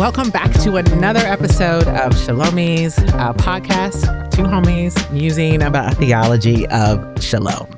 Welcome back to another episode of Shalomies, a podcast of two homies musing about theology of shalom.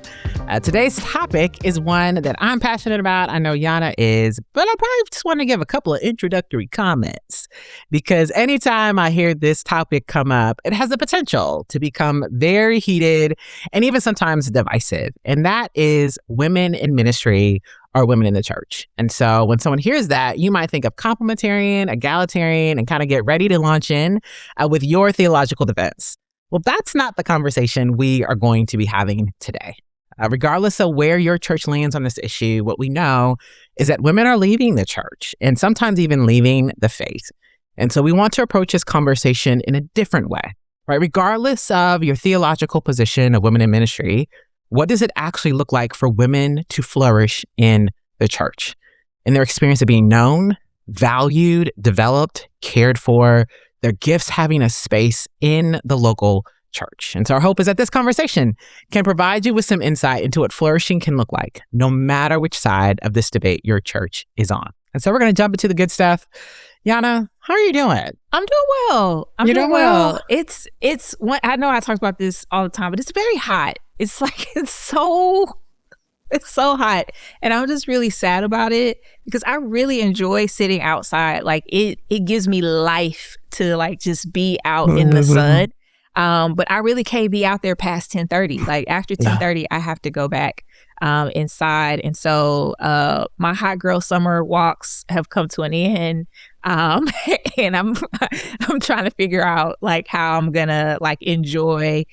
Today's topic is one that I'm passionate about. I know Yana is, but I probably just want to give a couple of introductory comments because anytime I hear this topic come up, it has the potential to become very heated and even sometimes divisive. And that is women in ministry or women in the church. And so when someone hears that, you might think of complementarian, egalitarian, and kind of get ready to launch in with your theological defense. Well, that's not the conversation we are going to be having today. Regardless of where your church lands on this issue, what we know is that women are leaving the church and sometimes even leaving the faith. And so we want to approach this conversation in a different way, right? Regardless of your theological position of women in ministry, what does it actually look like for women to flourish in the church, in their experience of being known, valued, developed, cared for, their gifts having a space in the local church? And so our hope is that this conversation can provide you with some insight into what flourishing can look like, no matter which side of this debate your church is on. And so we're going to jump into the good stuff. Yana, how are you doing? I'm doing well. I'm doing well. It's one, I know I talk about this all the time, but it's very hot. It's like, it's so hot. And I'm just really sad about it because I really enjoy sitting outside. Like it gives me life to like just be out in the sun. But I really can't be out there past 10:30. Like after 10:30, I have to go back inside. And so my hot girl summer walks have come to an end. And I'm trying to figure out like how I'm gonna like enjoy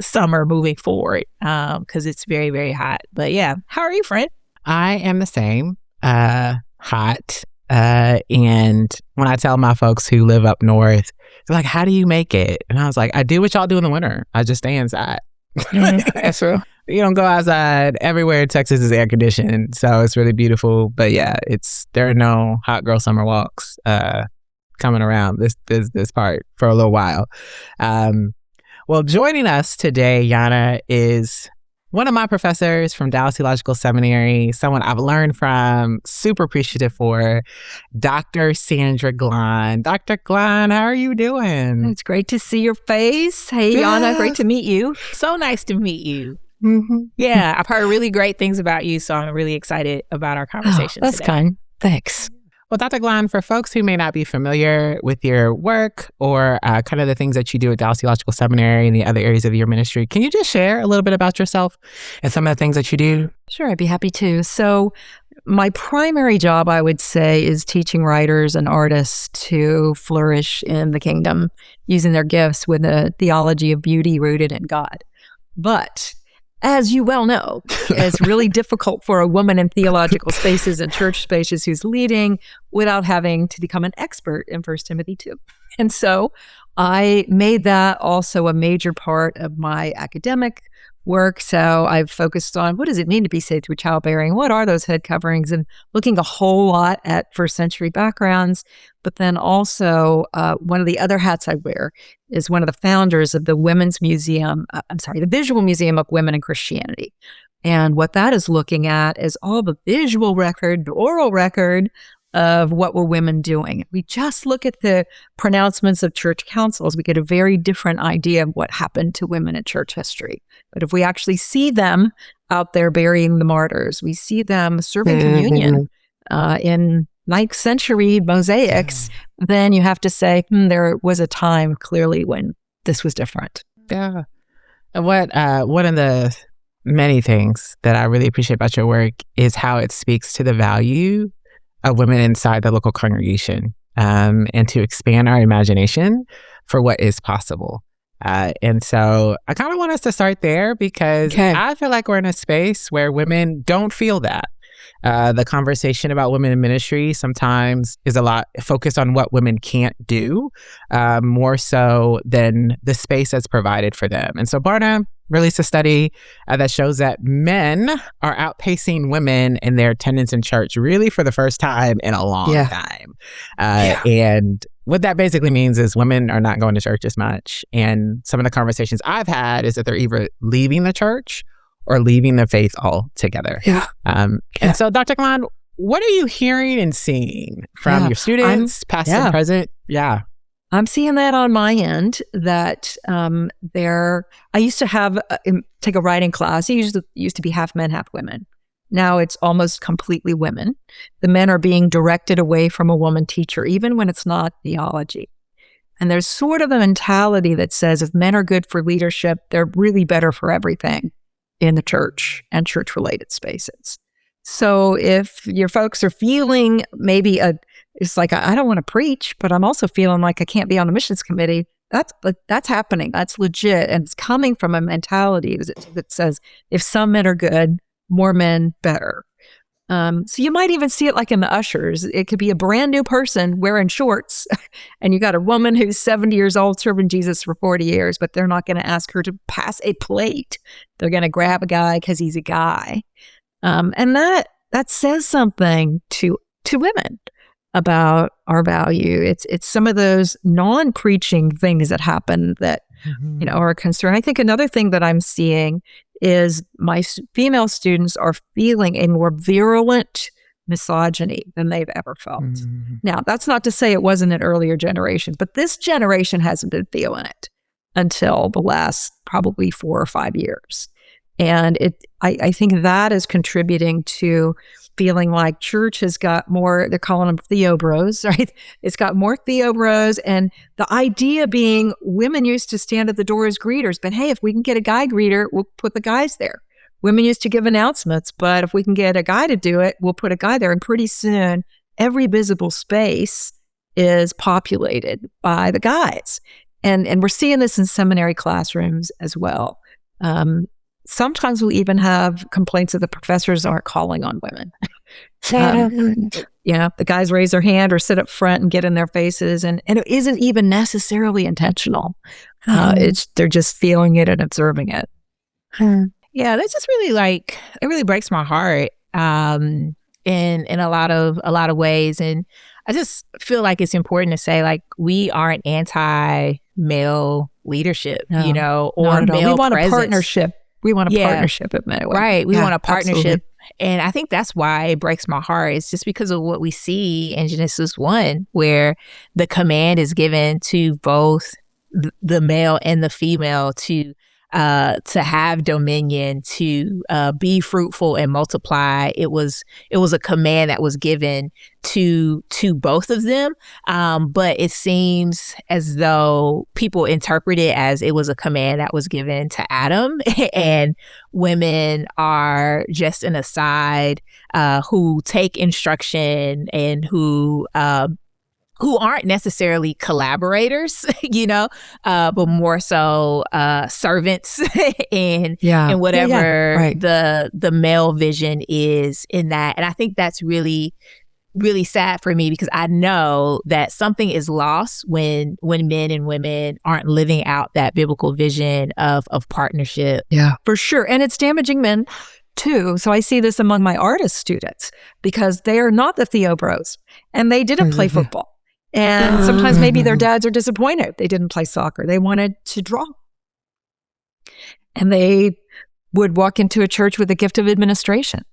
summer moving forward because it's very, very hot. But yeah, how are you, friend? I am the same, hot. And when I tell my folks who live up north, they're like, how do you make it? And I was like, I do what y'all do in the winter. I just stay inside. That's true. You don't go outside. Everywhere in Texas is air conditioned. So it's really beautiful. But yeah, there are no hot girl summer walks coming around this part for a little while. Well, joining us today, Yana, is one of my professors from Dallas Theological Seminary, someone I've learned from, super appreciative for, Dr. Sandra Glahn. Dr. Glahn, how are you doing? It's great to see your face. Hey, Yana, great to meet you. So nice to meet you. Mm-hmm. Yeah, I've heard really great things about you, so I'm really excited about our conversation That's today. kind. Thanks. Well, Dr. Glahn, for folks who may not be familiar with your work or kind of the things that you do at Dallas Theological Seminary and the other areas of your ministry, can you just share a little bit about yourself and some of the things that you do? Sure, I'd be happy to. So my primary job, I would say, is teaching writers and artists to flourish in the kingdom using their gifts with a theology of beauty rooted in God. But as you well know, it's really difficult for a woman in theological spaces and church spaces who's leading without having to become an expert in 1 Timothy 2. And so I made that also a major part of my academic work. So I've focused on what does it mean to be saved through childbearing? What are those head coverings? And looking a whole lot at first century backgrounds. But then also one of the other hats I wear is one of the founders of the the Visual Museum of Women in Christianity. And what that is looking at is all the visual record, the oral record of what were women doing. We just look at the pronouncements of church councils, we get a very different idea of what happened to women in church history. But if we actually see them out there burying the martyrs, we see them serving communion in 9th century mosaics, then you have to say, there was a time clearly when this was different. Yeah. And one of the many things that I really appreciate about your work is how it speaks to the value of women inside the local congregation and to expand our imagination for what is possible. And so I kind of want us to start there because I feel like we're in a space where women don't feel that. The conversation about women in ministry sometimes is a lot focused on what women can't do, more so than the space that's provided for them. And so Barna released a study that shows that men are outpacing women in their attendance in church really for the first time in a long time. And what that basically means is women are not going to church as much. And some of the conversations I've had is that they're either leaving the church or leaving the faith altogether. And so, Dr. Glahn, what are you hearing and seeing from your students, past and present? Yeah. I'm seeing that on my end, that I used to take a writing class. It used to be half men, half women. Now it's almost completely women. The men are being directed away from a woman teacher, even when it's not theology. And there's sort of a mentality that says if men are good for leadership, they're really better for everything in the church and church-related spaces. So if your folks are feeling maybe it's like, I don't want to preach, but I'm also feeling like I can't be on the missions committee, that's happening. That's legit. And it's coming from a mentality that says if some men are good, more men better. So you might even see it like in the ushers. It could be a brand new person wearing shorts and you got a woman who's 70 years old serving Jesus for 40 years, but they're not going to ask her to pass a plate. They're going to grab a guy because he's a guy. And that says something to women about our value. It's some of those non-preaching things that happen that are a concern. I think another thing that I'm seeing is my female students are feeling a more virulent misogyny than they've ever felt. Now, that's not to say it wasn't an earlier generation, but this generation hasn't been feeling it until the last probably 4 or 5 years. And I think that is contributing to feeling like church has got more, they're calling them theobros, right? It's got more theobros. And the idea being women used to stand at the door as greeters, but hey, if we can get a guy greeter, we'll put the guys there. Women used to give announcements, but if we can get a guy to do it, we'll put a guy there. And pretty soon, every visible space is populated by the guys. And we're seeing this in seminary classrooms as well. Sometimes we'll even have complaints that the professors aren't calling on women. The guys raise their hand or sit up front and get in their faces, and it isn't even necessarily intentional. They're just feeling it and observing it. Yeah, that's just really it really breaks my heart in a lot of ways, and I just feel like it's important to say we aren't anti-male leadership, or male we want presence. A partnership. We want a partnership at Mentorship. Right. We want a partnership. Absolutely. And I think that's why it breaks my heart. It's just because of what we see in Genesis 1, where the command is given to both the male and the female to have dominion, to be fruitful and multiply. It was a command that was given to both of them, but it seems as though people interpret it as it was a command that was given to Adam, and women are just an aside who take instruction and who aren't necessarily collaborators, but more so servants in whatever the male vision is in that. And I think that's really, really sad for me, because I know that something is lost when men and women aren't living out that biblical vision of partnership. Yeah, for sure. And it's damaging men too. So I see this among my artist students, because they are not the theobros and they didn't play football. And sometimes maybe their dads are disappointed. They didn't play soccer. They wanted to draw. And they would walk into a church with the gift of administration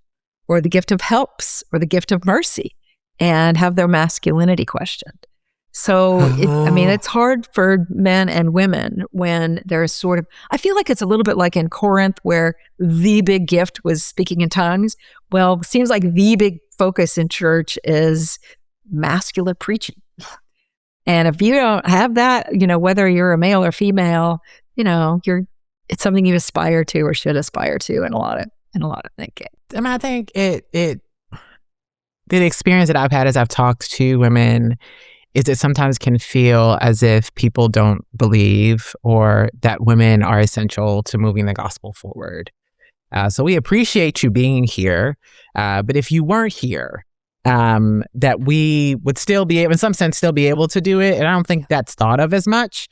or the gift of helps or the gift of mercy and have their masculinity questioned. So, it's hard for men and women when there's sort of, I feel like it's a little bit like in Corinth where the big gift was speaking in tongues. Well, it seems like the big focus in church is masculine preaching. And if you don't have that, whether you're a male or female, it's something you aspire to or should aspire to in a lot of thinking. I think the experience that I've had as I've talked to women is it sometimes can feel as if people don't believe or that women are essential to moving the gospel forward. So we appreciate you being here, but if you weren't here, that we would still be able, in some sense, still be able to do it. And I don't think that's thought of as much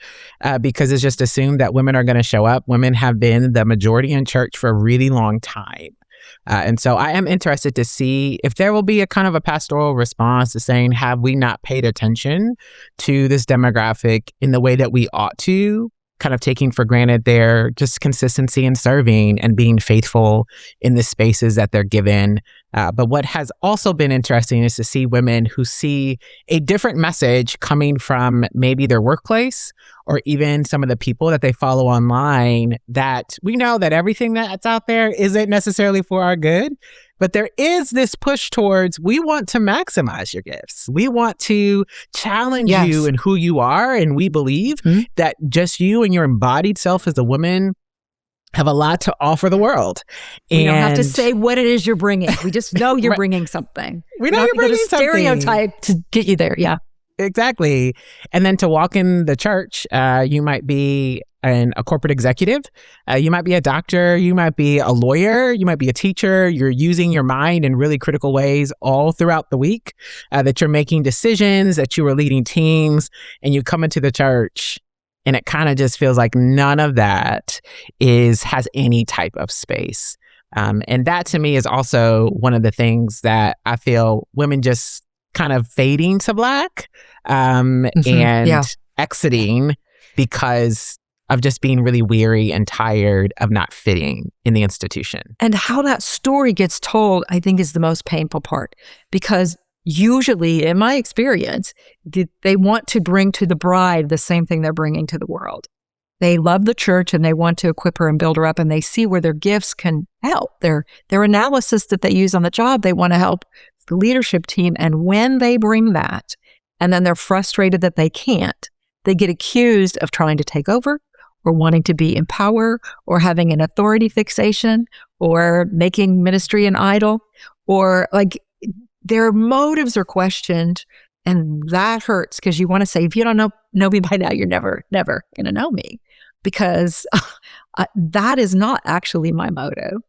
because it's just assumed that women are going to show up. Women have been the majority in church for a really long time. And so I am interested to see if there will be a kind of a pastoral response to saying, have we not paid attention to this demographic in the way that we ought to? Kind of taking for granted their just consistency in serving and being faithful in the spaces that they're given But what has also been interesting is to see women who see a different message coming from maybe their workplace or even some of the people that they follow online, that we know that everything that's out there isn't necessarily for our good. But there is this push towards, we want to maximize your gifts. We want to challenge you in who you are. And we believe that just you and your embodied self as a woman have a lot to offer the world. You don't have to say what it is you're bringing. We just know you're bringing something. We know you're bringing something. Stereotype to get you there. Yeah. Exactly. And then to walk in the church, you might be a corporate executive. You might be a doctor. You might be a lawyer. You might be a teacher. You're using your mind in really critical ways all throughout the week, that you're making decisions, that you are leading teams, and you come into the church and it kind of just feels like none of that has any type of space. And that to me is also one of the things that I feel women just kind of fading to Black and exiting because of just being really weary and tired of not fitting in the institution. And how that story gets told, I think, is the most painful part, because usually, in my experience, they want to bring to the bride the same thing they're bringing to the world. They love the church and they want to equip her and build her up, and they see where their gifts can help. Their analysis that they use on the job, they want to help the leadership team. And when they bring that, and then they're frustrated that they can't, they get accused of trying to take over, or wanting to be in power, or having an authority fixation, or making ministry an idol, or like their motives are questioned. And that hurts, because you want to say, if you don't know me by now, you're never going to know me, because that is not actually my motive.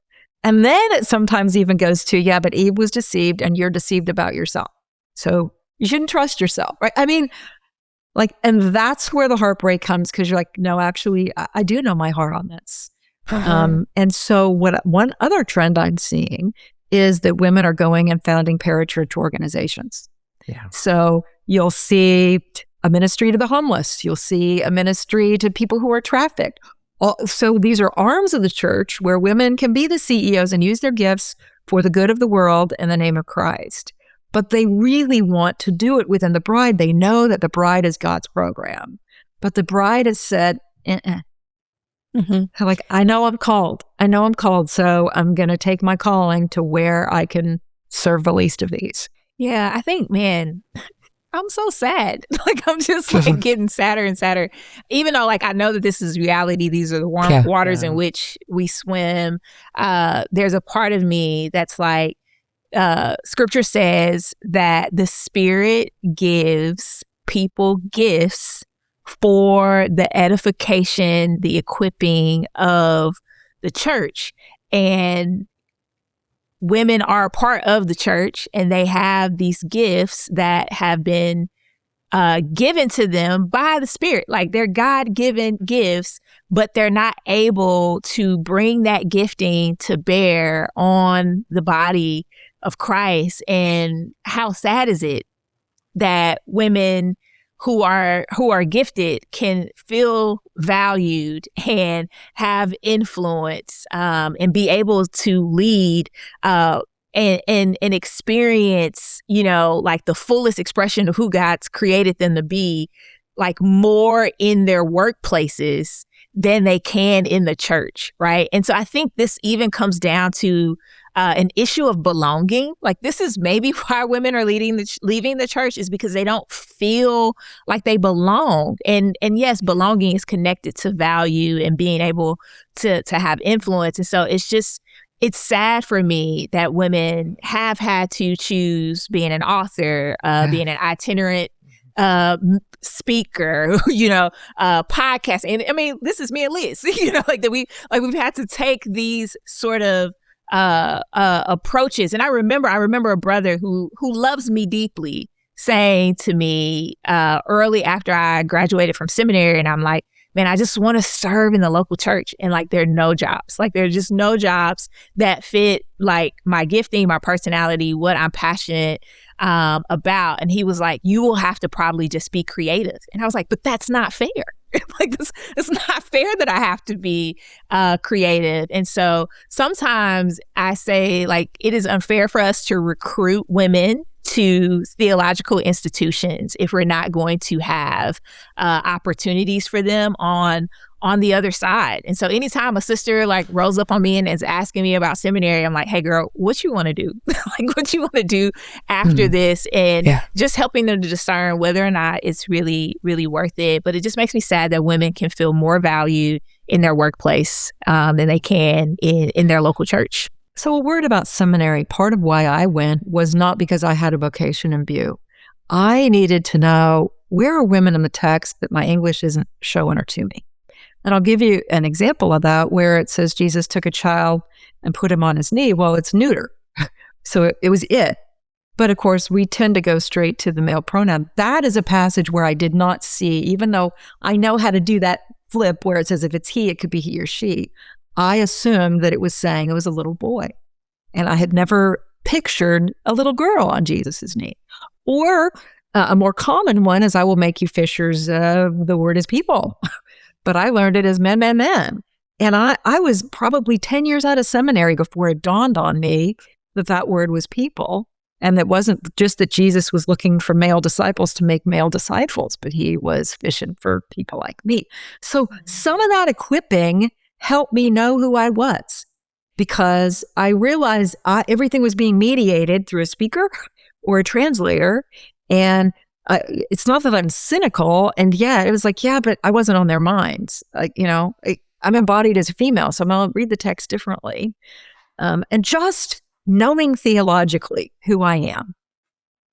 And then it sometimes even goes to, yeah, but Eve was deceived and you're deceived about yourself. So you shouldn't trust yourself, right? I mean, like, and that's where the heartbreak comes, because you're like, no, actually, I do know my heart on this. And so one other trend I'm seeing is that women are going and founding parachurch organizations. Yeah. So you'll see a ministry to the homeless. You'll see a ministry to people who are trafficked. So these are arms of the church where women can be the CEOs and use their gifts for the good of the world in the name of Christ. But they really want to do it within the bride. They know that the bride is God's program. But the bride has said, like, I know I'm called. So I'm going to take my calling to where I can serve the least of these. Yeah, I think, man, I'm so sad. Like, I'm just like getting sadder and sadder. Even though, like, I know that this is reality. These are the warm waters in which we swim. There's a part of me that's like, Scripture says that the Spirit gives people gifts for the edification, the equipping of the church. And women are a part of the church, and they have these gifts that have been given to them by the Spirit. Like, they're God-given gifts, but they're not able to bring that gifting to bear on the body of Christ. And how sad is it that women who are gifted can feel valued and have influence, and be able to lead and experience, like the fullest expression of who God's created them to be, like more in their workplaces than they can in the church, right? And so I think this even comes down to an issue of belonging. Like, this is maybe why women are leaving the church, is because they don't feel like they belong. And yes, belonging is connected to value and being able to have influence. And so it's sad for me that women have had to choose being an author, being an itinerant speaker, podcast. And I mean, this is me and Liz, like that we've had to take these sort of approaches. And I remember a brother who loves me deeply saying to me early after I graduated from seminary, and I'm like, man, I just want to serve in the local church. And like, there are no jobs. Like, there are just no jobs that fit like my gifting, my personality, what I'm passionate about. And he was like, you will have to probably just be creative. And I was like, but that's not fair. Like this, it's not fair that I have to be creative. And so sometimes I say, like, it is unfair for us to recruit women to theological institutions if we're not going to have opportunities for them on the other side. And so anytime a sister like rolls up on me and is asking me about seminary, I'm like, hey girl, what you want to do? Like, what you want to do after this? And just helping them to discern whether or not it's really, really worth it. But it just makes me sad that women can feel more valued in their workplace than they can in their local church. So a word about seminary. Part of why I went was not because I had a vocation in view. I needed to know, where are women in the text that my English isn't showing her to me? And I'll give you an example of that where it says Jesus took a child and put him on his knee. Well, it's neuter. So it was it. But of course, we tend to go straight to the male pronoun. That is a passage where I did not see, even though I know how to do that flip where it says if it's he, it could be he or she. I assumed that it was saying it was a little boy. And I had never pictured a little girl on Jesus's knee. Or a more common one is, I will make you fishers. The word is people. But I learned it as men. And I was probably 10 years out of seminary before it dawned on me that word was people. And that wasn't just that Jesus was looking for male disciples to make male disciples, but he was fishing for people like me. So some of that equipping helped me know who I was, because I realized everything was being mediated through a speaker or a translator. And it's not that I'm cynical. And it was like, but I wasn't on their minds. Like, I'm embodied as a female, so I'm going to read the text differently. And just knowing theologically who I am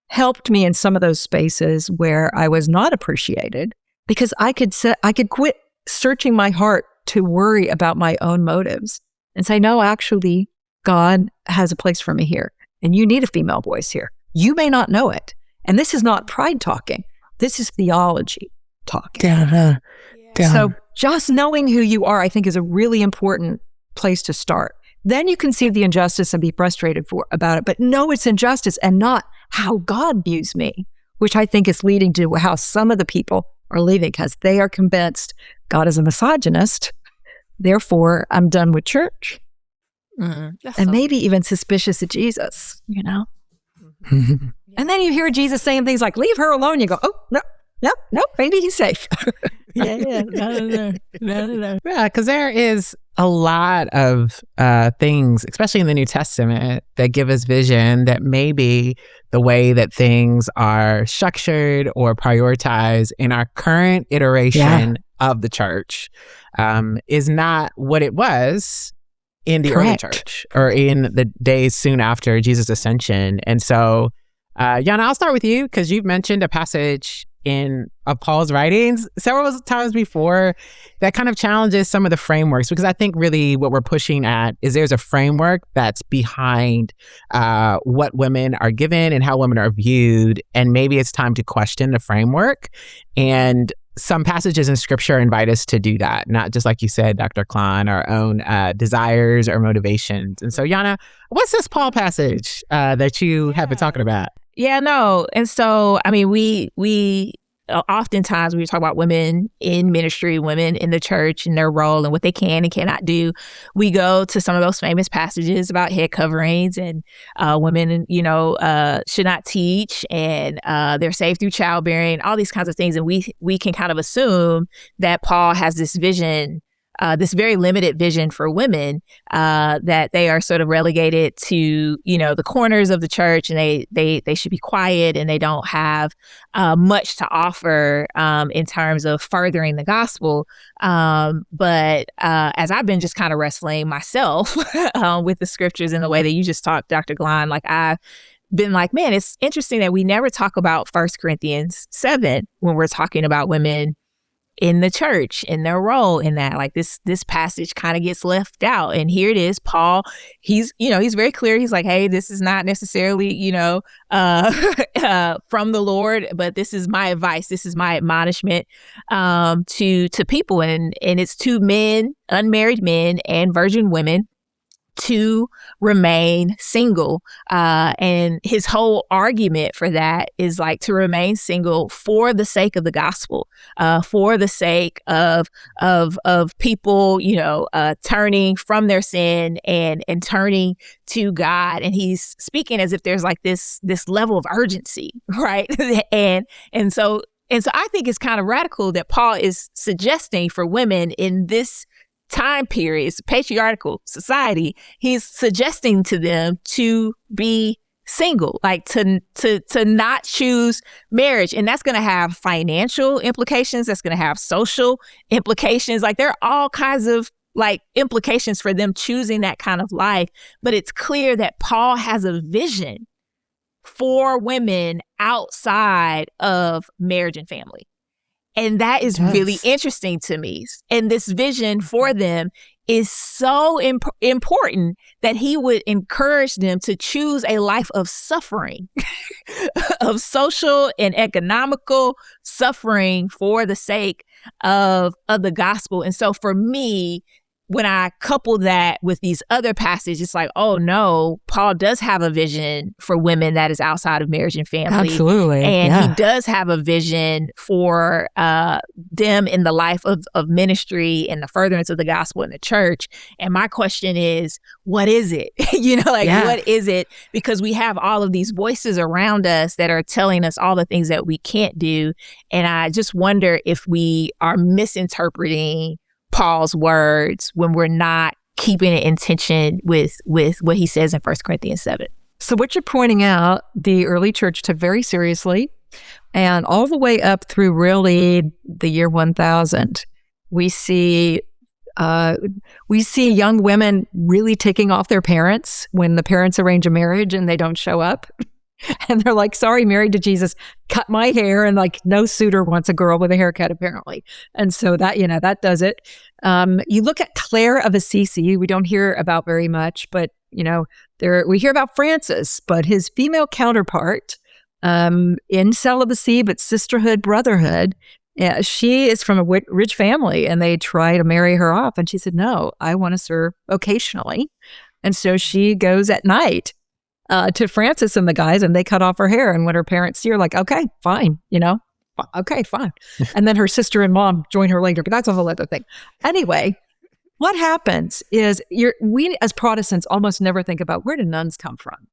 helped me in some of those spaces where I was not appreciated, because I could quit searching my heart to worry about my own motives and say, no, actually, God has a place for me here. And you need a female voice here. You may not know it. And this is not pride talking. This is theology talking. So just knowing who you are, I think, is a really important place to start. Then you can see the injustice and be frustrated about it, but know it's injustice and not how God views me, which I think is leading to how some of the people are leaving, because they are convinced God is a misogynist. Therefore, I'm done with church. And maybe even suspicious of Jesus, And then you hear Jesus saying things like, leave her alone. You go, oh, no, maybe he's safe. No. Yeah, because there is a lot of things, especially in the New Testament, that give us vision that maybe the way that things are structured or prioritized in our current iteration of the church is not what it was in the early church or in the days soon after Jesus' ascension. And so, Yana, I'll start with you, because you've mentioned a passage in Paul's writings several times before that kind of challenges some of the frameworks, because I think really what we're pushing at is there's a framework that's behind what women are given and how women are viewed, and maybe it's time to question the framework. And some passages in scripture invite us to do that, not just, like you said, Dr. Glahn, our own desires or motivations. And so, Yana, what's this Paul passage that you have been talking about? Yeah, no. And so, I mean, we oftentimes when we talk about women in ministry, women in the church and their role and what they can and cannot do, we go to some of those famous passages about head coverings and women, should not teach, and they're saved through childbearing, all these kinds of things. And we can kind of assume that Paul has this vision, this very limited vision for women, that they are sort of relegated to, the corners of the church, and they should be quiet, and they don't have much to offer in terms of furthering the gospel. But as I've been just kind of wrestling myself with the scriptures in the way that you just talked, Dr. Glahn, like I've been like, man, it's interesting that we never talk about 1 Corinthians 7 when we're talking about women in the church, in their role in that. Like this passage kind of gets left out. And here it is, Paul, he's very clear. He's like, hey, this is not necessarily, from the Lord, but this is my advice. This is my admonishment to people. And it's to men, unmarried men and virgin women, to remain single. And his whole argument for that is like to remain single for the sake of the gospel, for the sake of people, turning from their sin and turning to God. And he's speaking as if there's like this level of urgency, right? and so I think it's kind of radical that Paul is suggesting for women in this time period, it's a patriarchal society, he's suggesting to them to be single, like to not choose marriage. And that's going to have financial implications. That's going to have social implications. Like there are all kinds of like implications for them choosing that kind of life. But it's clear that Paul has a vision for women outside of marriage and family. And that is really interesting to me. And this vision for them is so important that he would encourage them to choose a life of suffering, of social and economical suffering for the sake of the gospel. And so for me, when I couple that with these other passages, it's like, oh no, Paul does have a vision for women that is outside of marriage and family. Absolutely. And he does have a vision for them in the life of ministry and the furtherance of the gospel in the church. And my question is, what is it? What is it? Because we have all of these voices around us that are telling us all the things that we can't do. And I just wonder if we are misinterpreting Paul's words when we're not keeping it in tension with what he says in 1 Corinthians 7. So what you're pointing out, the early church took very seriously, and all the way up through really the year 1000, we see young women really taking off their parents when the parents arrange a marriage and they don't show up. And they're like, sorry, married to Jesus, cut my hair. And like, no suitor wants a girl with a haircut, apparently. And so that does it. You look at Clare of Assisi, we don't hear about very much, but, we hear about Francis, but his female counterpart in celibacy, but sisterhood, brotherhood, she is from a rich family and they try to marry her off. And she said, no, I want to serve occasionally. And so she goes at night to Francis and the guys, and they cut off her hair. And when her parents see her, like, okay, fine, okay, fine. And then her sister and mom join her later, but that's a whole other thing. Anyway, what happens is we as Protestants almost never think about where do nuns come from,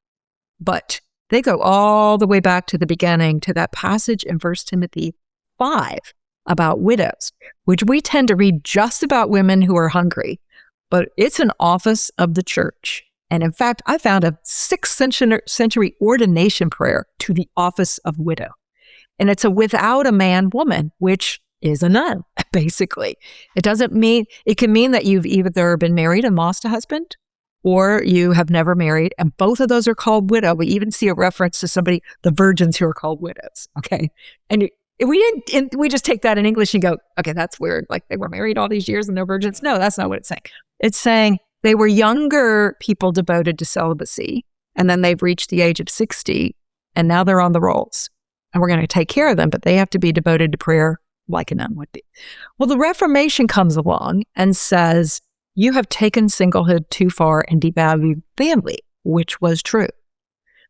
but they go all the way back to the beginning to that passage in 1 Timothy 5 about widows, which we tend to read just about women who are hungry, but it's an office of the church. And in fact, I found a 6th century ordination prayer to the office of widow. And it's a without a man woman, which is a nun, basically. It can mean that you've either been married and lost a husband, or you have never married. And both of those are called widow. We even see a reference to the virgins who are called widows. Okay. And we just take that in English and go, okay, that's weird. Like they were married all these years and they're virgins. No, that's not what it's saying. It's saying, they were younger people devoted to celibacy, and then they've reached the age of 60, and now they're on the rolls. And we're going to take care of them, but they have to be devoted to prayer like a nun would be. Well, the Reformation comes along and says, you have taken singlehood too far and devalued family, which was true.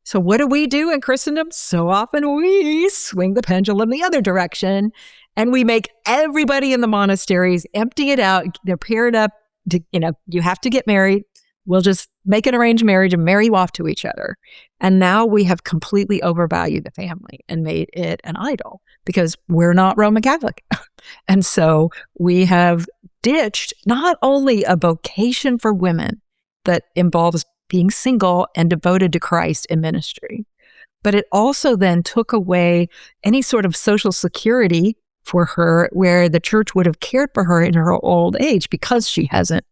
So what do we do in Christendom? So often we swing the pendulum the other direction, and we make everybody in the monasteries empty it out. They're paired up. You have to get married. We'll just make an arranged marriage and marry you off to each other. And now we have completely overvalued the family and made it an idol because we're not Roman Catholic. And so we have ditched not only a vocation for women that involves being single and devoted to Christ in ministry, but it also then took away any sort of social security for her where the church would have cared for her in her old age because she hasn't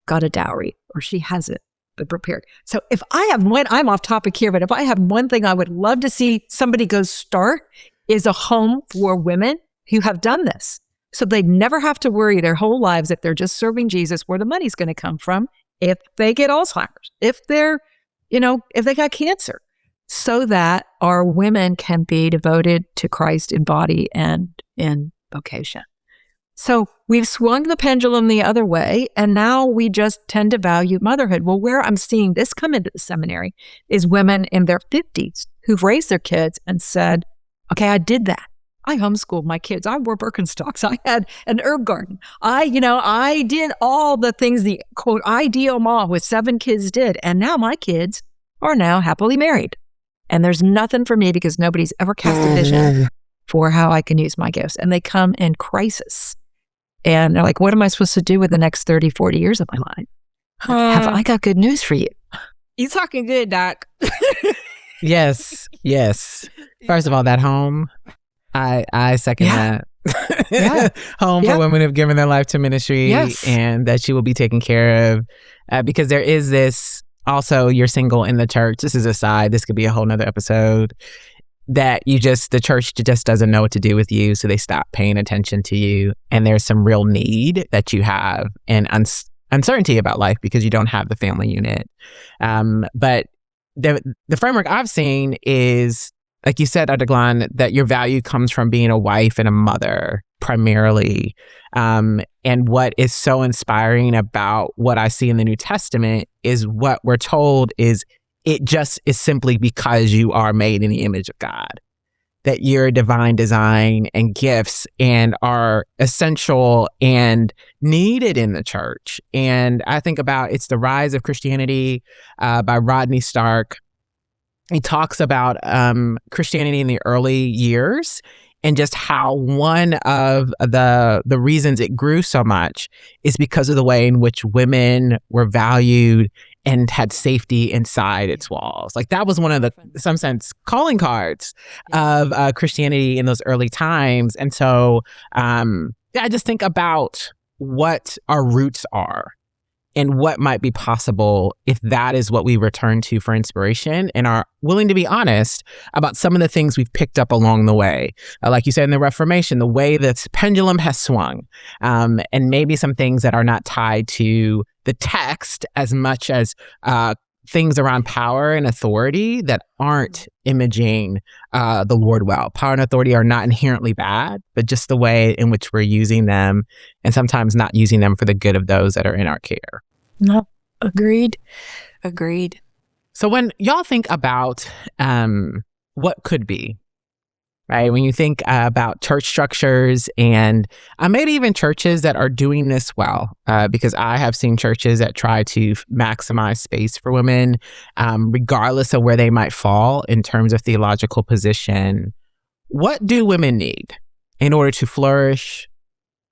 got a dowry or she hasn't been prepared. So if I have I'm off topic here, but if I have one thing I would love to see somebody go start is a home for women who have done this. So they never have to worry their whole lives if they're just serving Jesus where the money's going to come from, if they get Alzheimer's, if they got cancer, so that our women can be devoted to Christ in body and in vocation. So we've swung the pendulum the other way, and now we just tend to value motherhood. Well, where I'm seeing this come into the seminary is women in their 50s who've raised their kids and said, okay, I did that. I homeschooled my kids. I wore Birkenstocks. I had an herb garden. I did all the things the quote ideal mom with 7 kids did. And now my kids are now happily married. And there's nothing for me because nobody's ever cast a vision for how I can use my gifts. And they come in crisis. And they're like, what am I supposed to do with the next 30, 40 years of my life? I got good news for you. You talking good, Doc. Yes. First of all, that home, I second that. Home for women who've given their life to ministry, and that she will be taken care of. Because there is this, also, you're single in the church. This is a side. This could be a whole nother episode. That the church just doesn't know what to do with you, so they stop paying attention to you. And there's some real need that you have and uncertainty about life because you don't have the family unit. But the framework I've seen is, like you said, Dr. Glahn, that your value comes from being a wife and a mother primarily. And what is so inspiring about what I see in the New Testament is what we're told is it just is simply because you are made in the image of God, that your divine design and gifts and are essential and needed in the church. And I think about It's the Rise of Christianity by Rodney Stark. He talks about Christianity in the early years and just how one of the reasons it grew so much is because of the way in which women were valued and had safety inside its walls. Like that was one of the, in some sense, calling cards of Christianity in those early times. And so I just think about what our roots are and what might be possible if that is what we return to for inspiration and are willing to be honest about some of the things we've picked up along the way. Like you said in the Reformation, the way this pendulum has swung, and maybe some things that are not tied to the text as much as things around power and authority that aren't imaging the Lord well. Power and authority are not inherently bad, but just the way in which we're using them and sometimes not using them for the good of those that are in our care. No, agreed. So when y'all think about what could be, right? When you think about church structures and maybe even churches that are doing this well, because I have seen churches that try to maximize space for women, regardless of where they might fall in terms of theological position. What do women need in order to flourish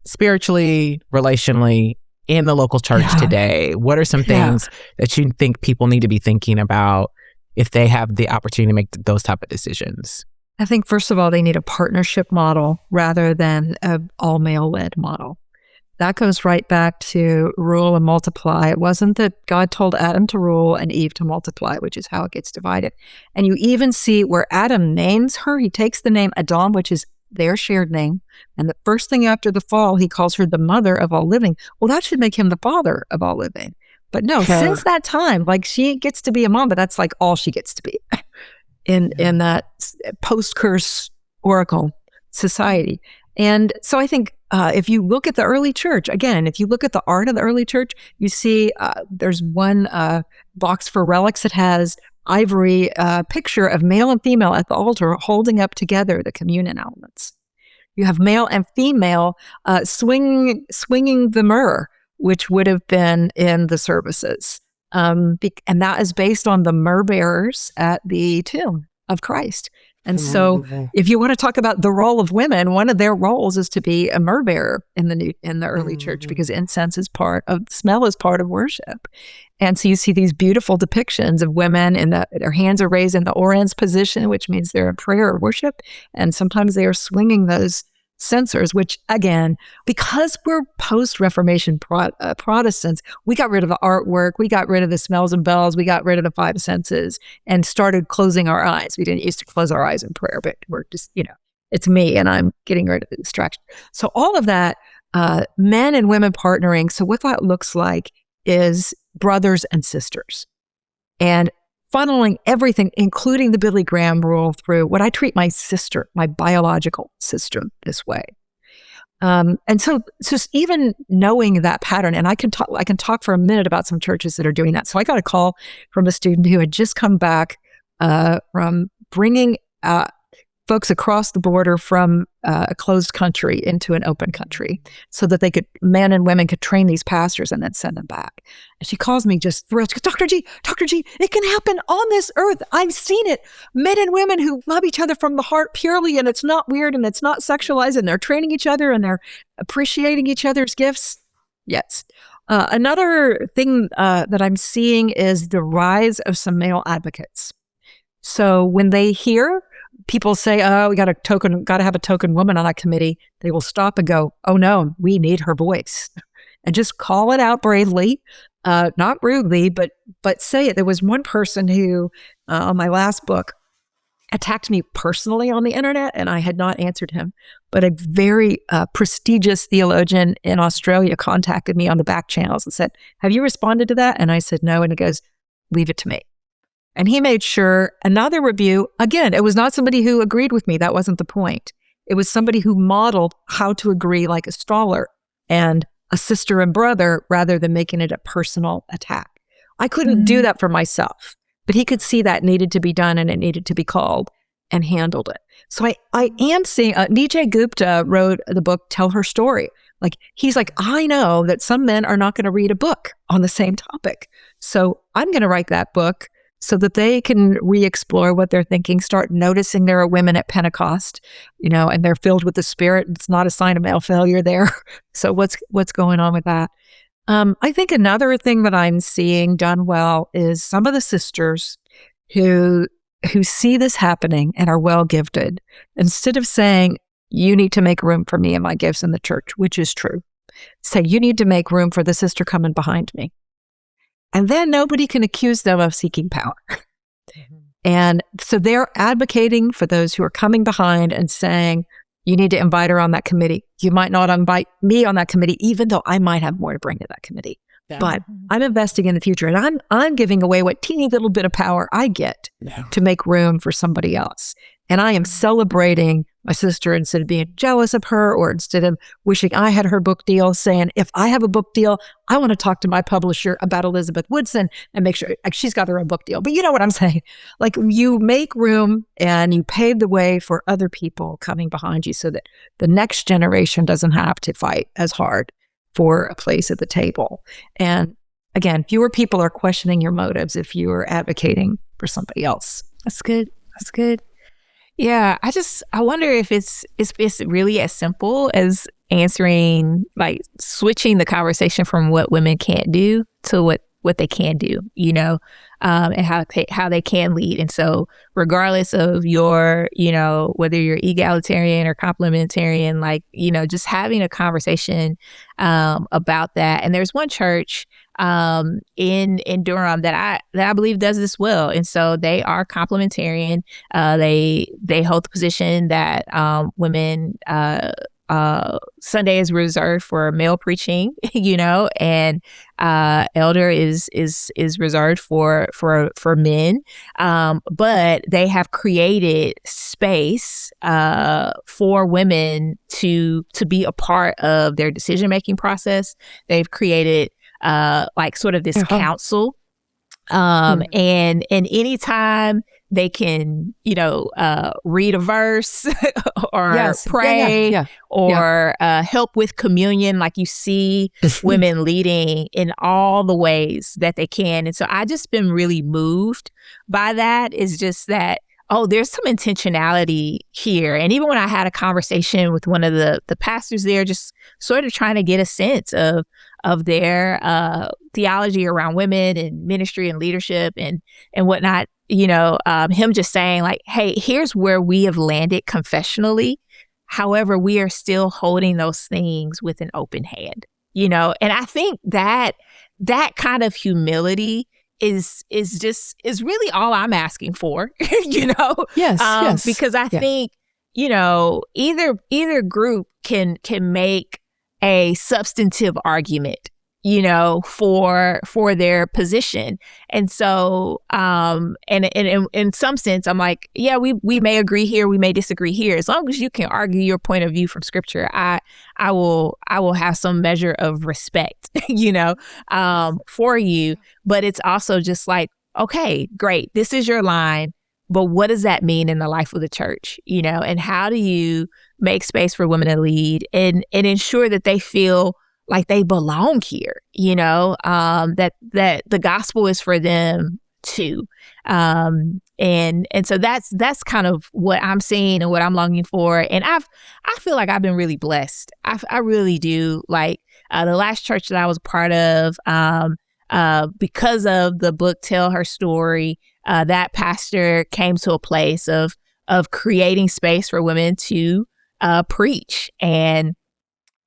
spiritually, relationally, in the local church today? What are some things that you think people need to be thinking about if they have the opportunity to make those type of decisions? I think, first of all, they need a partnership model rather than an all-male-led model. That goes right back to rule and multiply. It wasn't that God told Adam to rule and Eve to multiply, which is how it gets divided. And you even see where Adam names her. He takes the name Adam, which is their shared name. And the first thing after the fall, he calls her the mother of all living. Well, that should make him the father of all living. But no, since that time, like she gets to be a mom, but that's like all she gets to be in that post-curse oracle society. And so I think if you look at the early church, again, if you look at the art of the early church, you see there's one box for relics that has ivory picture of male and female at the altar holding up together the communion elements. You have male and female swinging the myrrh, which would have been in the services. And that is based on the myrrh bearers at the tomb of Christ. And so if you want to talk about the role of women, one of their roles is to be a myrrh bearer in the early church, because incense is smell is part of worship. And so you see these beautiful depictions of women and their hands are raised in the orans position, which means they're in prayer or worship. And sometimes they are swinging those censers, which again, because we're post-Reformation Protestants, we got rid of the artwork, we got rid of the smells and bells, we got rid of the five senses and started closing our eyes. We didn't used to close our eyes in prayer, but we're just, it's me and I'm getting rid of the distraction. So all of that, men and women partnering. So what that looks like is brothers and sisters and funneling everything, including the Billy Graham rule, through what I treat my sister, my biological sister, this way. And so even knowing that pattern, and I can talk for a minute about some churches that are doing that. So I got a call from a student who had just come back from bringing folks across the border from a closed country into an open country so that men and women could train these pastors and then send them back. And she calls me just thrilled. She goes, Dr. G, it can happen on this earth. I've seen it. Men and women who love each other from the heart purely, and it's not weird and it's not sexualized, and they're training each other and they're appreciating each other's gifts. Yes. Another thing that I'm seeing is the rise of some male advocates. So when they hear people say, oh, we got to have a token woman on that committee, they will stop and go, oh no, we need her voice. And just call it out bravely, not rudely, but say it. There was one person who, on my last book, attacked me personally on the internet, and I had not answered him. But a very prestigious theologian in Australia contacted me on the back channels and said, have you responded to that? And I said, no. And he goes, leave it to me. And he made sure another review, again, it was not somebody who agreed with me. That wasn't the point. It was somebody who modeled how to agree like a scholar and a sister and brother rather than making it a personal attack. I couldn't do that for myself, but he could see that needed to be done and it needed to be called and handled it. So I am seeing, Nijay Gupta wrote the book, Tell Her Story. Like, he's like, I know that some men are not going to read a book on the same topic. So I'm going to write that book so that they can re-explore what they're thinking, start noticing there are women at Pentecost, and they're filled with the Spirit. It's not a sign of male failure there. So what's going on with that? I think another thing that I'm seeing done well is some of the sisters who see this happening and are well gifted, instead of saying, you need to make room for me and my gifts in the church, which is true, say, you need to make room for the sister coming behind me. And then nobody can accuse them of seeking power. And so they're advocating for those who are coming behind and saying, you need to invite her on that committee. You might not invite me on that committee, even though I might have more to bring to that committee. Yeah. But I'm investing in the future, and I'm giving away what teeny little bit of power I get to make room for somebody else. And I am celebrating my sister instead of being jealous of her, or instead of wishing I had her book deal, saying, if I have a book deal, I want to talk to my publisher about Elizabeth Woodson and make sure she's got her own book deal. But you know what I'm saying? Like, you make room and you pave the way for other people coming behind you so that the next generation doesn't have to fight as hard for a place at the table. And again, fewer people are questioning your motives if you are advocating for somebody else. That's good. Yeah, I wonder if it's really as simple as answering, like switching the conversation from what women can't do to what they can do, and how they can lead. And so regardless of your, whether you're egalitarian or complementarian, just having a conversation about that. And there's one church in Durham that I believe does this well. And so they are complementarian. They hold the position that women Sunday is reserved for male preaching, and elder is reserved for men. But they have created space for women to be a part of their decision-making process. They've created sort of this council. And anytime they can, read a verse or pray or help with communion, like you see women leading in all the ways that they can. And so I just been really moved by that. Is just that, there's some intentionality here. And even when I had a conversation with one of the pastors there, just sort of trying to get a sense of their theology around women and ministry and leadership and whatnot, him just saying like, hey, here's where we have landed confessionally. However, we are still holding those things with an open hand, and I think that kind of humility is really all I'm asking for, Yes. Because I think, either group can make a substantive argument, for their position. And so, and in some sense, I'm like, yeah, we may agree here, we may disagree here. As long as you can argue your point of view from scripture, I will have some measure of respect, for you. But it's also just like, okay, great, this is your line, but what does that mean in the life of the church, and how do you make space for women to lead and ensure that they feel like they belong here, that the gospel is for them too. And so that's kind of what I'm seeing and what I'm longing for. And I feel like I've been really blessed. I really do. Like the last church that I was part of, because of the book Tell Her Story, that pastor came to a place of creating space for women to preach. And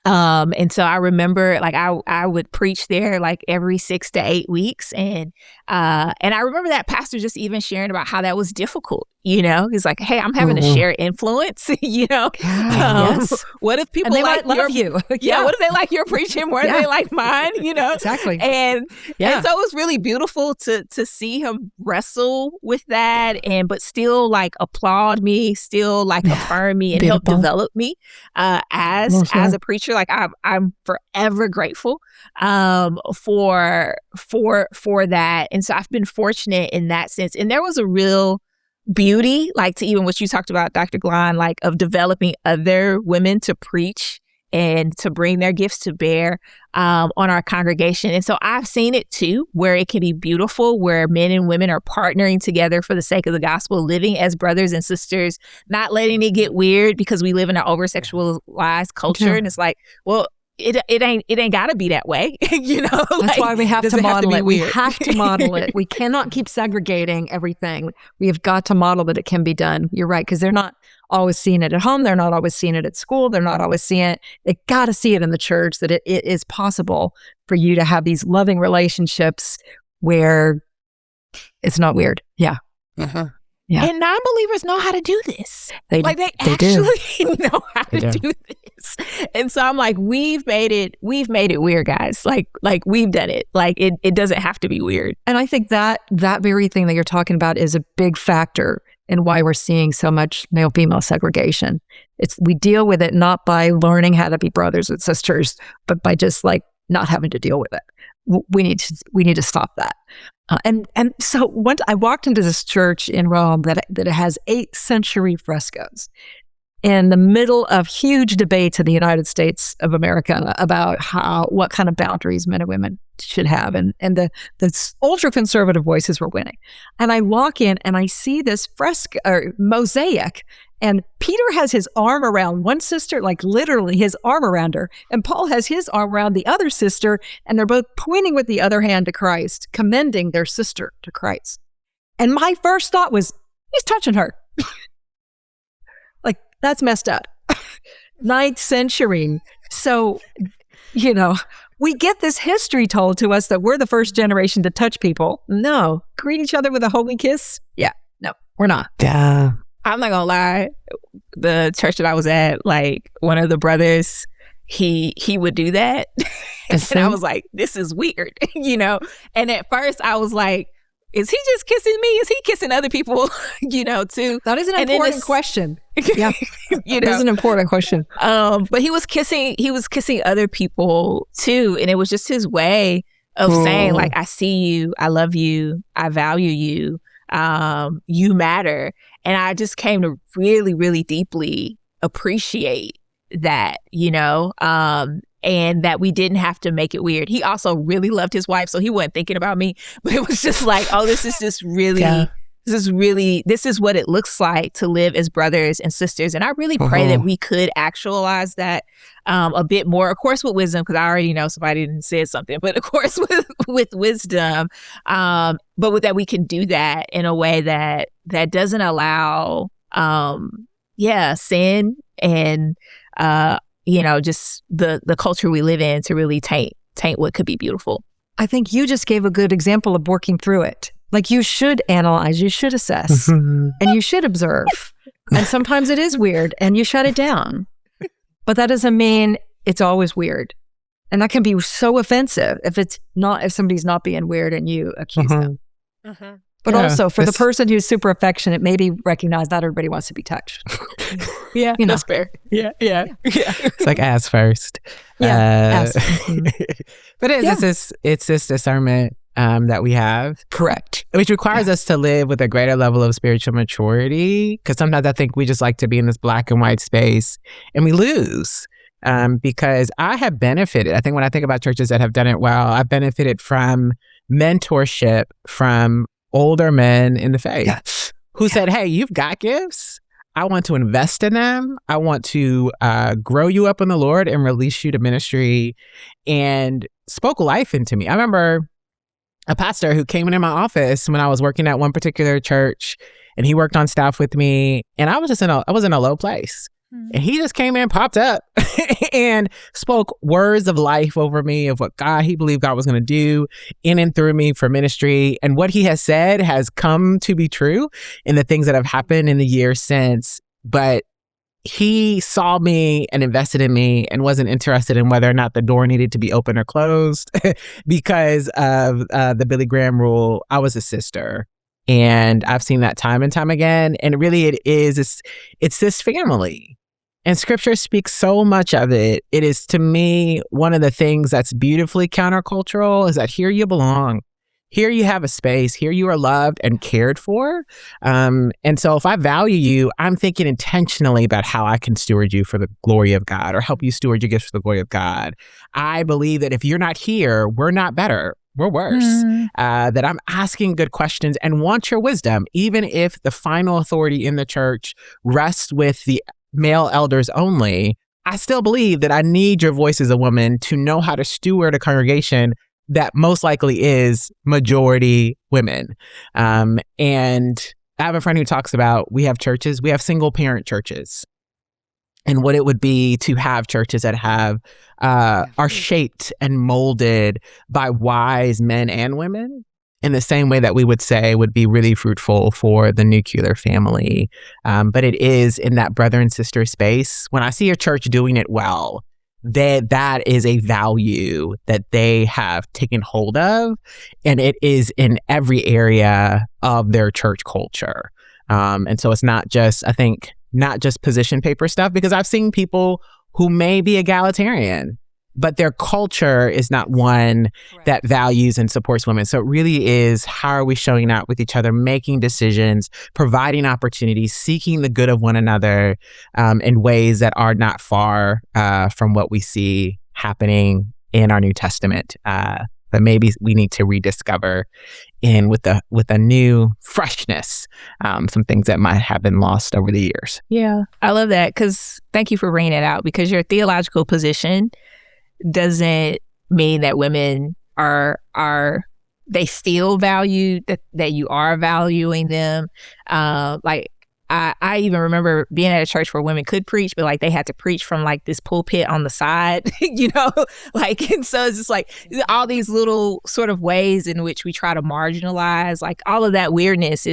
so I remember like I would preach there like every 6 to 8 weeks. And I remember that pastor just even sharing about how that was difficult. He's like, hey, I'm having to share influence, Yes. What if people might love you? Yeah. What if they like your preaching more than they like mine, Exactly. And so it was really beautiful to see him wrestle with that but still like applaud me, still like affirm me and help develop me as a preacher. Like I'm forever grateful for that. And so I've been fortunate in that sense. And there was a real beauty, like to even what you talked about, Dr. Glahn, like of developing other women to preach and to bring their gifts to bear on our congregation. And so I've seen it too, where it can be beautiful, where men and women are partnering together for the sake of the gospel, living as brothers and sisters, not letting it get weird because we live in an over-sexualized culture. And it's like, well, it ain't gotta be that way, That's why we have to model it. We have to model it. We cannot keep segregating everything. We have got to model that it can be done. You're right, because they're not always seeing it at home. They're not always seeing it at school. They're not always seeing it. They got to see it in the church that it is possible for you to have these loving relationships where it's not weird. Yeah. Uh-huh. Yeah. And non-believers know how to do this. They actually do. know how to do this. And so I'm like, we've made it weird, guys. Like we've done it. Like it doesn't have to be weird. And I think that very thing that you're talking about is a big factor in why we're seeing so much male-female segregation. We deal with it not by learning how to be brothers and sisters, but by just like not having to deal with it. We need to stop that. And so once I walked into this church in Rome that has 8th century frescoes in the middle of huge debates in the United States of America about what kind of boundaries men and women should have. And the ultra conservative voices were winning. And I walk in and I see this fresco or mosaic, and Peter has his arm around one sister, like literally his arm around her. And Paul has his arm around the other sister, and they're both pointing with the other hand to Christ, commending their sister to Christ. And my first thought was, he's touching her. Like, that's messed up. 9th century. So, we get this history told to us that we're the first generation to touch people. No. Greet each other with a holy kiss? Yeah. No, we're not. Yeah. I'm not gonna lie. The church that I was at, like one of the brothers, he would do that. And I was like, this is weird, And at first I was like, is he just kissing me? Is he kissing other people, too? That is an important question. Yeah. That is an important question. But he was kissing other people too. And it was just his way of saying, like, I see you, I love you, I value you, you matter. And I just came to really, really deeply appreciate that, and that we didn't have to make it weird. He also really loved his wife, so he wasn't thinking about me. But it was just like, oh, this is just really, this is what it looks like to live as brothers and sisters. And I really pray that we could actualize that a bit more, of course, with wisdom, because I already know somebody didn't say something, but of course with wisdom, but that we can do that in a way that doesn't allow, sin and, just the culture we live in to really taint what could be beautiful. I think you just gave a good example of working through it. Like, you should analyze, you should assess, and you should observe. And sometimes it is weird and you shut it down. But that doesn't mean it's always weird. And that can be so offensive if somebody's not being weird and you accuse them. But also for the person who's super affectionate, maybe recognize not everybody wants to be touched. That's fair. Yeah. It's like ask first. Ask. But it's this discernment that we have. Correct. Which requires us to live with a greater level of spiritual maturity. Because sometimes I think we just like to be in this black and white space and we lose. Because I have benefited. I think when I think about churches that have done it well, I've benefited from mentorship from older men in the faith who said, hey, you've got gifts. I want to invest in them. I want to grow you up in the Lord and release you to ministry, and spoke life into me. I remember a pastor who came into my office when I was working at one particular church, and he worked on staff with me, and I was in a low place. And he just came in, popped up and spoke words of life over me of what he believed God was going to do in and through me for ministry. And what he has said has come to be true in the things that have happened in the years since. But he saw me and invested in me and wasn't interested in whether or not the door needed to be open or closed because of the Billy Graham rule. I was a sister. And I've seen that time and time again. And really it's this family. And scripture speaks so much of it. It is, to me, one of the things that's beautifully countercultural is that here you belong. Here you have a space. Here you are loved and cared for. And so if I value you, I'm thinking intentionally about how I can steward you for the glory of God or help you steward your gifts for the glory of God. I believe that if you're not here, we're not better. We're worse. That I'm asking good questions and want your wisdom, even if the final authority in the church rests with the male elders only. I still believe that I need your voice as a woman to know how to steward a congregation that most likely is majority women. And I have a friend who talks about, we have single parent churches. And what it would be to have churches that are shaped and molded by wise men and women in the same way that we would say would be really fruitful for the nuclear family. But it is in that brother and sister space. When I see a church doing it well, that is a value that they have taken hold of. And it is in every area of their church culture. And so it's not just position paper stuff, because I've seen people who may be egalitarian, but their culture is not one that values and supports women. So it really is, how are we showing up with each other, making decisions, providing opportunities, seeking the good of one another in ways that are not far from what we see happening in our New Testament. But maybe we need to rediscover with a new freshness, some things that might have been lost over the years. Yeah, I love that, because thank you for bringing it out, because your theological position doesn't mean that women they still value that you are valuing them. I even remember being at a church where women could preach, but like they had to preach from like this pulpit on the side, and so it's just like all these little sort of ways in which we try to marginalize, like all of that weirdness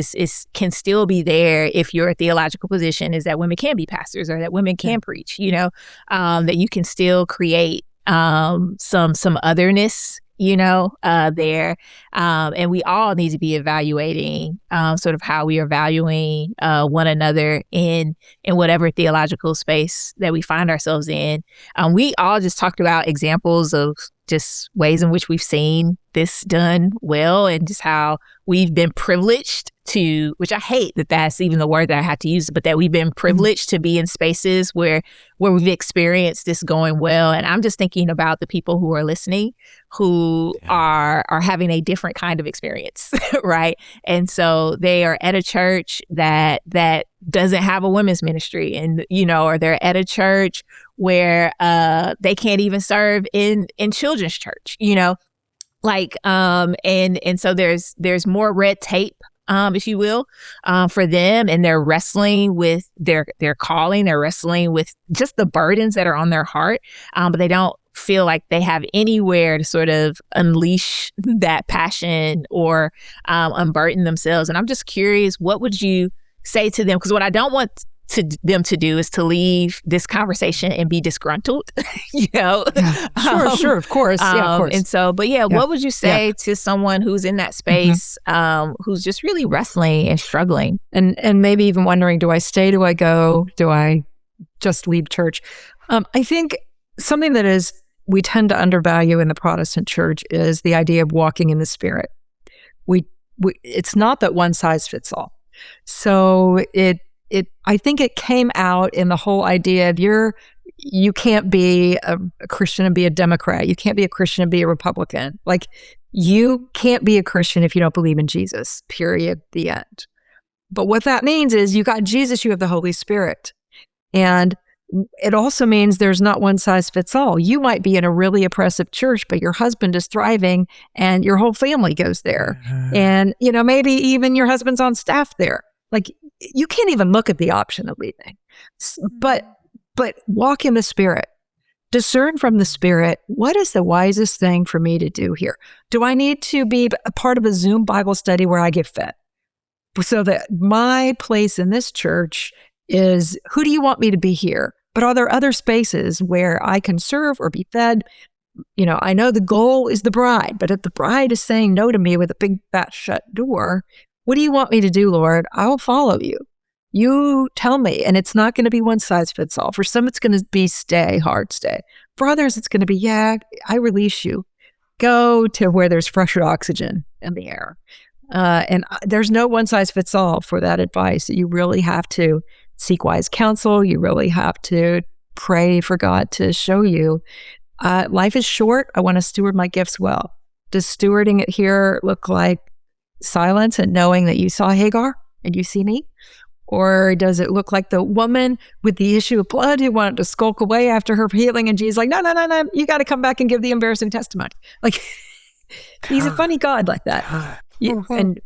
can still be there if your theological position is that women can be pastors or that women can preach, that you can still create some otherness, there. And we all need to be evaluating sort of how we are valuing one another in whatever theological space that we find ourselves in. We all just talked about examples of just ways in which we've seen this done well, and just how we've been privileged to, which I hate that that's even the word that I had to use, but that we've been privileged to be in spaces where we've experienced this going well. And I'm just thinking about the people who are listening, who are having a different kind of experience, right? And so they are at a church that doesn't have a women's ministry, and or they're at a church where they can't even serve in children's church, and so there's more red tape, if you will, for them, and they're wrestling with their calling. They're wrestling with just the burdens that are on their heart, but they don't feel like they have anywhere to sort of unleash that passion or unburden themselves. And I'm just curious, what would you say to them? Because what I don't want to them to do is to leave this conversation and be disgruntled, you know? Yeah. Sure, of course. Yeah, of course. And so, but what would you say to someone who's in that space, who's just really wrestling and struggling? And maybe even wondering, do I stay? Do I go? Do I just leave church? I think something that we tend to undervalue in the Protestant church is the idea of walking in the Spirit. It's not that one size fits all. So I think it came out in the whole idea of you can't be a Christian and be a Democrat. You can't be a Christian and be a Republican. Like, you can't be a Christian if you don't believe in Jesus, period, the end. But what that means is you got Jesus, you have the Holy Spirit. And it also means there's not one size fits all. You might be in a really oppressive church, but your husband is thriving and your whole family goes there. And, maybe even your husband's on staff there. Like, you can't even look at the option of leaving. But walk in the Spirit. Discern from the Spirit, what is the wisest thing for me to do here? Do I need to be a part of a Zoom Bible study where I get fed? So that my place in this church is, who do you want me to be here? But are there other spaces where I can serve or be fed? I know the goal is the bride, but if the bride is saying no to me with a big fat shut door, what do you want me to do, Lord? I will follow you. You tell me, and it's not going to be one size fits all. For some, it's going to be hard stay. For others, it's going to be, I release you. Go to where there's fresher oxygen in the air. And there's no one size fits all for that advice. You really have to seek wise counsel. You really have to pray for God to show you. Life is short. I want to steward my gifts well. Does stewarding it here look like silence and knowing that you saw Hagar and you see me? Or does it look like the woman with the issue of blood who wanted to skulk away after her healing, and Jesus like, no, you got to come back and give the embarrassing testimony? Like, he's a funny God like that. And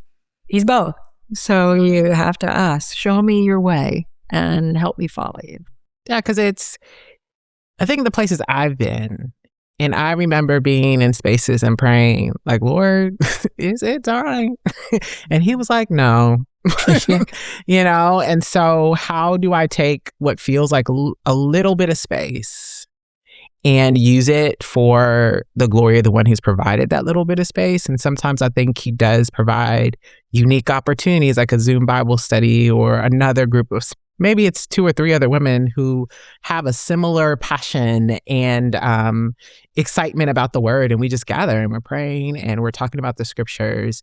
he's both. So you have to ask, show me your way and help me follow you. Yeah, because I think the places I've been, and I remember being in spaces and praying, like, Lord, is it time? And he was like, no. And so how do I take what feels like a little bit of space and use it for the glory of the one who's provided that little bit of space? And sometimes I think he does provide unique opportunities, like a Zoom Bible study or another group of, maybe it's 2 or 3 other women who have a similar passion and excitement about the word. And we just gather and we're praying and we're talking about the scriptures.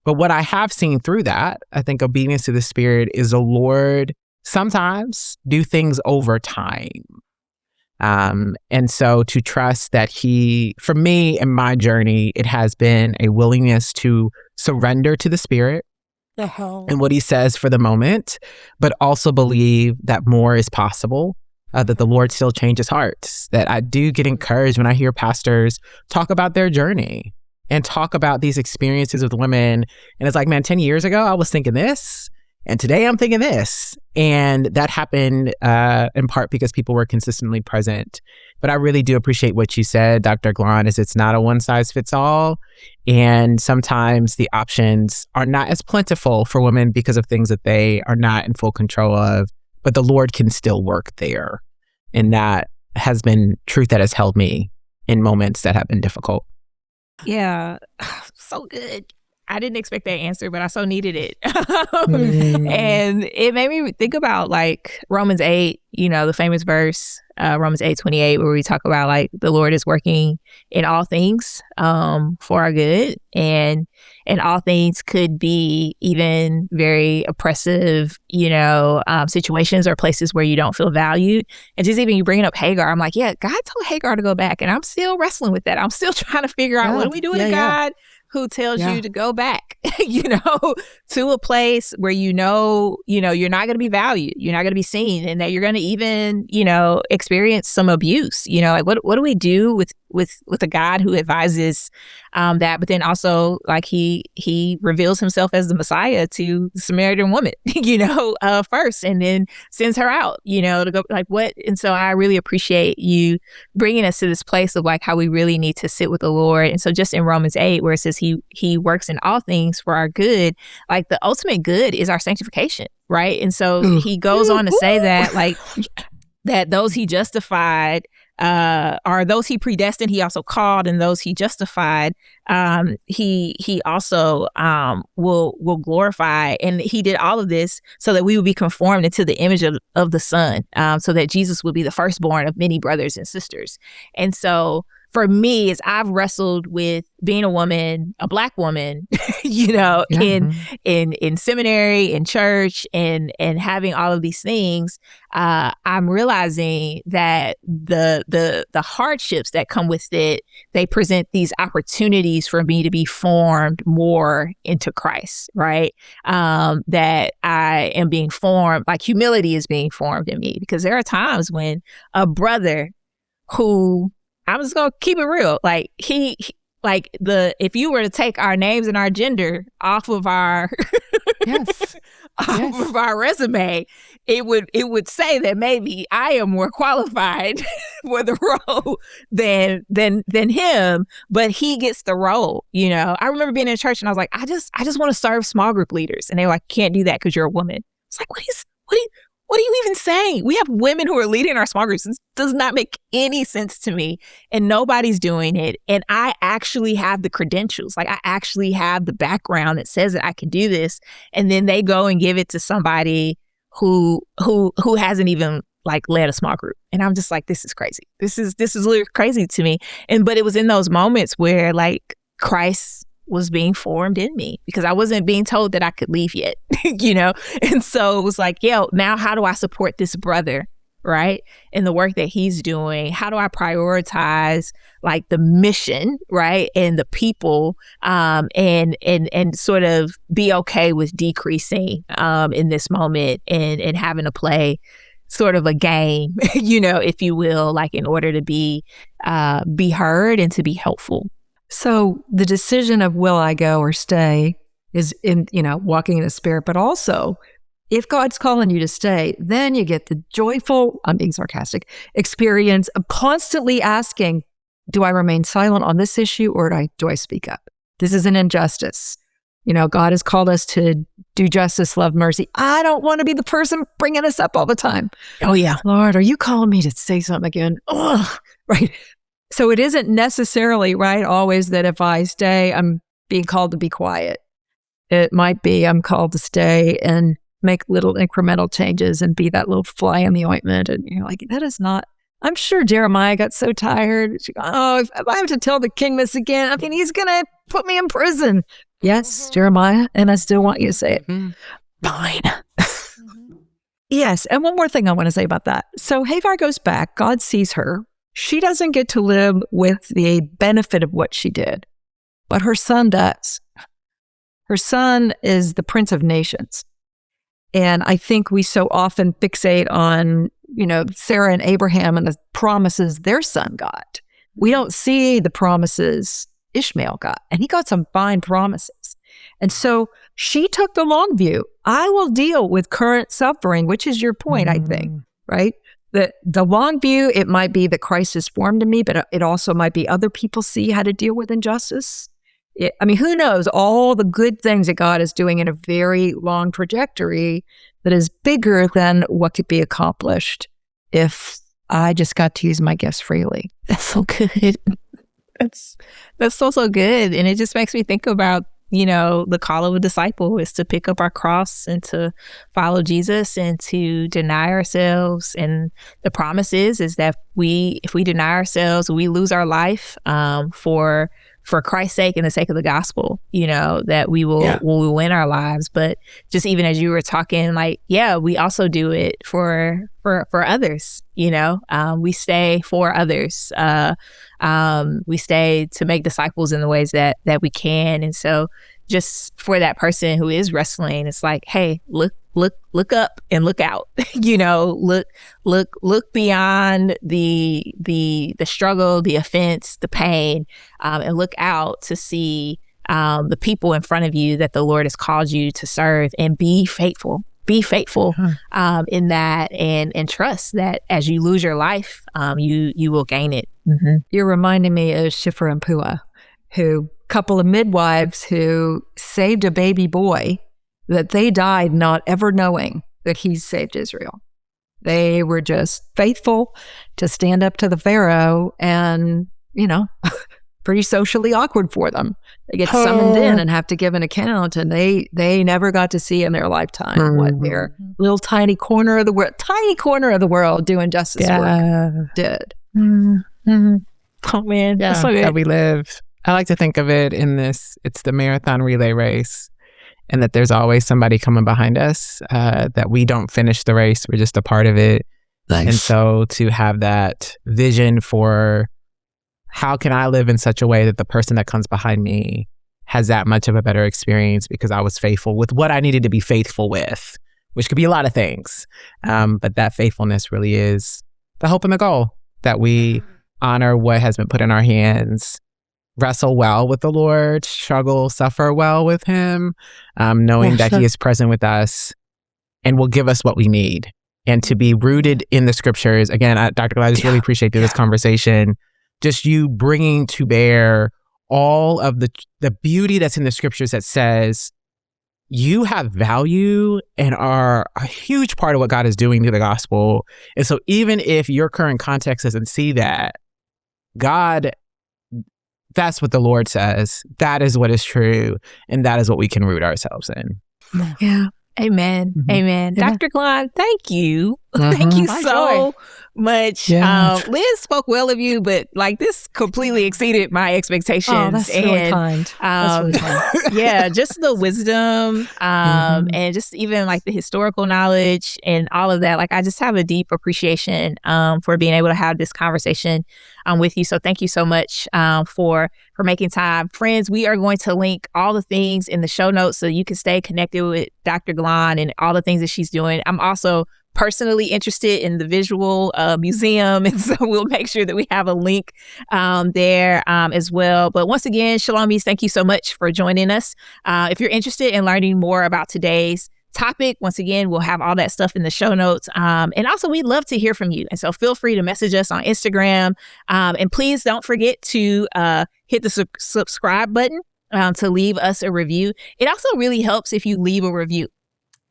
But what I have seen through that, I think obedience to the Spirit, is the Lord sometimes do things over time. And so to trust that for me in my journey, it has been a willingness to surrender to the Spirit and what he says for the moment, but also believe that more is possible, that the Lord still changes hearts, that I do get encouraged when I hear pastors talk about their journey and talk about these experiences with women. And it's like, man, 10 years ago, I was thinking this, and today I'm thinking this. And that happened in part because people were consistently present. But I really do appreciate what you said, Dr. Glahn, is it's not a one size fits all. And sometimes the options are not as plentiful for women because of things that they are not in full control of, but the Lord can still work there. And that has been truth that has held me in moments that have been difficult. Yeah, so good. I didn't expect that answer, but I so needed it. And it made me think about like Romans 8, the famous verse, Romans 8:28, where we talk about like the Lord is working in all things for our good. And all things could be even very oppressive, situations or places where you don't feel valued. And just even you bringing up Hagar, I'm like, yeah, God told Hagar to go back. And I'm still wrestling with that. I'm still trying to figure out what do we do with God who tells you to go back, to a place where you're not going to be valued, you're not going to be seen, and that you're going to even, experience some abuse. Like what do we do a God who advises that, but then also like he reveals himself as the Messiah to the Samaritan woman, first, and then sends her out, to go like what. And so I really appreciate you bringing us to this place of like how we really need to sit with the Lord. And so just in Romans 8, where it says he works in all things for our good, like the ultimate good is our sanctification, right? And so he goes on to say that like that those he justified, or those he predestined, he also called, and those he justified, he also will glorify. And he did all of this so that we would be conformed into the image of the Son, so that Jesus would be the firstborn of many brothers and sisters. And so for me, as I've wrestled with being a woman, a Black woman, in seminary, in church, and having all of these things, I'm realizing that the hardships that come with it, they present these opportunities for me to be formed more into Christ, right? That I am being formed, like humility is being formed in me, because there are times when a brother who, I'm just gonna keep it real. Like if you were to take our names and our gender off of our of our resume, it would say that maybe I am more qualified for the role than him, but he gets the role. I remember being in church and I was like, I just want to serve small group leaders, and they were like, can't do that because you're a woman. It's like, what are you even saying? We have women who are leading our small groups. This does not make any sense to me. And nobody's doing it. And I actually have the credentials. Like I actually have the background that says that I can do this. And then they go and give it to somebody who hasn't even like led a small group. And I'm just like, this is crazy. This is literally crazy to me. But it was in those moments where like Christ was being formed in me, because I wasn't being told that I could leave yet, And so it was like, now how do I support this brother, right? In the work that he's doing? How do I prioritize like the mission, right? And the people, and sort of be okay with decreasing in this moment and having to play sort of a game, if you will, like in order to be heard and to be helpful. So the decision of will I go or stay is in, walking in the Spirit, but also if God's calling you to stay, then you get the joyful, I'm being sarcastic, experience of constantly asking, do I remain silent on this issue or do I speak up? This is an injustice. God has called us to do justice, love, mercy. I don't want to be the person bringing us up all the time. Oh yeah. Lord, are you calling me to say something again? Ugh, right. So it isn't necessarily, right, always that if I stay, I'm being called to be quiet. It might be I'm called to stay and make little incremental changes and be that little fly in the ointment. And you're like, that is not, I'm sure Jeremiah got so tired. If I have to tell the king this again, he's going to put me in prison. Yes, Jeremiah, and I still want you to say it. Fine. Yes, and one more thing I want to say about that. So Hagar goes back. God sees her. She doesn't get to live with the benefit of what she did, but her son does. Her son is the Prince of Nations. And I think we so often fixate on, Sarah and Abraham and the promises their son got. We don't see the promises Ishmael got, and he got some fine promises. And so she took the long view. I will deal with current suffering, which is your point, I think, right? The long view, it might be that Christ is formed in me, but it also might be other people see how to deal with injustice. Who knows all the good things that God is doing in a very long trajectory that is bigger than what could be accomplished if I just got to use my gifts freely. That's so good. That's so good. And it just makes me think about, the call of a disciple is to pick up our cross and to follow Jesus and to deny ourselves. And the promise is that if we deny ourselves, we lose our life for Christ's sake and the sake of the gospel, that we will win our lives. But just even as you were talking, we also do it for others, we stay for others. We stay to make disciples in the ways that we can. And so just for that person who is wrestling, it's like, hey, look look up and look out. Look beyond the struggle, the offense, the pain, and look out to see the people in front of you that the Lord has called you to serve, and be faithful. Be faithful in that, and trust that as you lose your life, you will gain it. Mm-hmm. You're reminding me of Shifra and Puah, couple of midwives who saved a baby boy that they died not ever knowing that he's saved Israel. They were just faithful to stand up to the Pharaoh, and, pretty socially awkward for them. They get summoned in and have to give an account, and they never got to see in their lifetime what their little tiny corner of the world doing justice work did. Mm-hmm. Oh man, that's so good. That we live. I like to think of it in this, it's the marathon relay race, and that there's always somebody coming behind us, that we don't finish the race, we're just a part of it. Nice. And so to have that vision for how can I live in such a way that the person that comes behind me has that much of a better experience because I was faithful with what I needed to be faithful with, which could be a lot of things. But that faithfulness really is the hope and the goal, that we honor what has been put in our hands, wrestle well with the Lord, struggle, suffer well with him, knowing that he is present with us and will give us what we need. And to be rooted in the scriptures. Again, Dr. Glahn, I just really appreciate this conversation. Just you bringing to bear all of the beauty that's in the scriptures that says you have value and are a huge part of what God is doing through the gospel. And so even if your current context doesn't see that, God, that's what the Lord says. That is what is true. And that is what we can root ourselves in. Yeah. Amen. Mm-hmm. Amen. Yeah. Dr. Glahn, thank you. Thank you so much. Yeah. Liz spoke well of you, but this completely exceeded my expectations. Oh, that's really kind. That's really kind. Yeah, just the wisdom, and just even the historical knowledge and all of that. I just have a deep appreciation for being able to have this conversation with you. So thank you so much for making time. Friends, we are going to link all the things in the show notes so you can stay connected with Dr. Glahn and all the things that she's doing. I'm also personally interested in the visual museum, and so we'll make sure that we have a link there as well. But once again, Shalomies, thank you so much for joining us. If you're interested in learning more about today's topic, once again, we'll have all that stuff in the show notes. And also, we'd love to hear from you. And so feel free to message us on Instagram. And please don't forget to hit the subscribe button to leave us a review. It also really helps if you leave a review.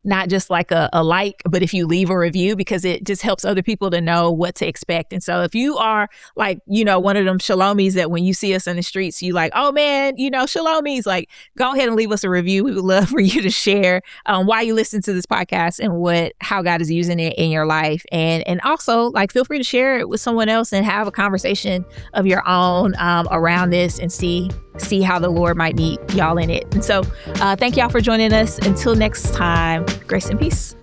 Not just a like, but if you leave a review, because it just helps other people to know what to expect. And so if you are one of them Shalomies that when you see us in the streets, you oh man, Shalomies, go ahead and leave us a review. We would love for you to share why you listen to this podcast and how God is using it in your life. And also feel free to share it with someone else and have a conversation of your own around this and see how the Lord might meet y'all in it. And so thank y'all for joining us. Until next time, grace and peace.